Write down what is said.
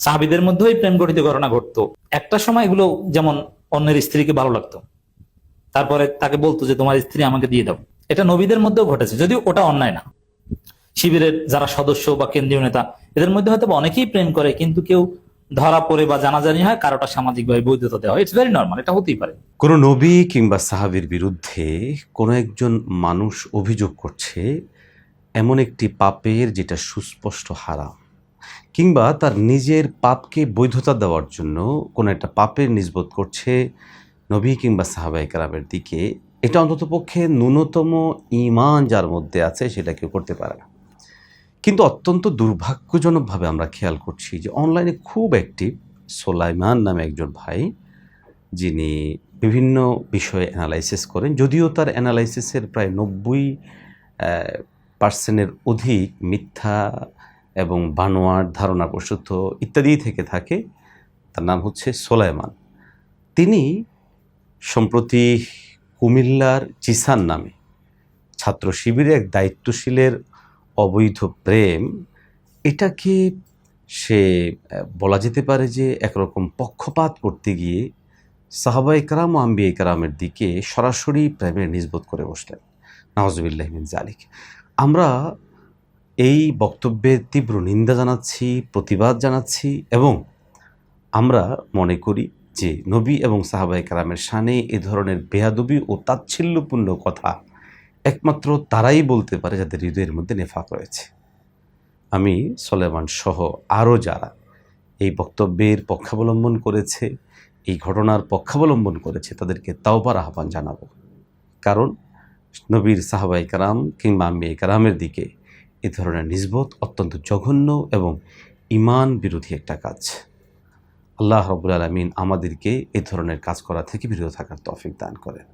সাহাবীদের মধ্যেও এই প্রেম গঠিত ঘটনা ঘটতো। একটা সময় এগুলো যেমন অন্যের স্ত্রীকে ভালো লাগতো, তারপরে তাকে বলতো যে তোমার স্ত্রী আমাকে দিয়ে দাও। এটা নবীদের মধ্যেও ঘটেছে, যদিও ওটা অন্যায় না। শিবিরের যারা সদস্য বা কেন্দ্রীয় নেতা, এদের মধ্যে হয়তো অনেকেই প্রেম করে, কিন্তু কেউ ধরা পড়ে বা জানাজানি হয়, কারোটা সামাজিকভাবে বৈধতা দেওয়া হয়, ইটস ভেরি নর্মাল, এটা হতেই পারে। কোনো নবী কিংবা সাহাবীর বিরুদ্ধে কোনো একজন মানুষ অভিযোগ করছে এমন একটি পাপের যেটা সুস্পষ্ট হারাম, কিংবা তার নিজের পাপকে বৈধতা দেওয়ার জন্য কোনো একটা পাপের নিসবত করছে নবী কিংবা সাহাবায়ে কেরামের দিকে, এটা অন্ততপক্ষে ন্যূনতম ঈমান যার মধ্যে আছে সেটা কেউ করতে পারে না। কিন্তু অত্যন্ত দুর্ভাগ্যজনকভাবে আমরা খেয়াল করছি যে অনলাইনে খুব অ্যাক্টিভ সোলাইমান নামে একজন ভাই, যিনি বিভিন্ন বিষয়ে অ্যানালাইসিস করেন, যদিও তার অ্যানালাইসিসের প্রায় 90% অধিক মিথ্যা এবং বানোয়াট ধারণা প্রসূত ইত্যাদি থেকে থাকে। তার নাম হচ্ছে সোলাইমান। তিনি সম্প্রতি কুমিল্লার জিসান নামে ছাত্র শিবিরে এক দায়িত্বশীলের অবৈধ প্রেম, এটাকে সে বলা যেতে পারে যে একরকম পক্ষপাত করতে গিয়ে সাহাবায়ে কেরাম ও আম্বিয়ায়ে কেরামের দিকে সরাসরি প্রেমের নিসবত করে বসলেন। নাউজুবিল্লাহি মিন যালিক। আমরা এই বক্তব্যের তীব্র নিন্দা জানাচ্ছি, প্রতিবাদ জানাচ্ছি, এবং আমরা মনে করি যে নবী এবং সাহাবায়ে কেরামের শানে এ ধরনের বেয়াদবি ও তাচ্ছিল্যপূর্ণ কথা একমাত্র তারাই বলতে পারে যাদের হৃদয়ের মধ্যে নেফাক রয়েছে। আমি সোলাইমান সহ আরও যারা এই বক্তব্যের পক্ষাবলম্বন করেছে, এই ঘটনার পক্ষাবলম্বন করেছে, তাদেরকে তাওবার আহ্বান জানাবো। কারণ নবীর সাহাবায়ে কেরাম কিংবা আম্বিয়ায়ে কেরামের দিকে এ ধরনের নিসবত অত্যন্ত জঘন্য এবং ঈমান বিরোধী একটা কাজ। আল্লাহ রাব্বুল আলামিন আমাদেরকে এ ধরনের কাজ করা থেকে বিরত থাকার তৌফিক দান করেন।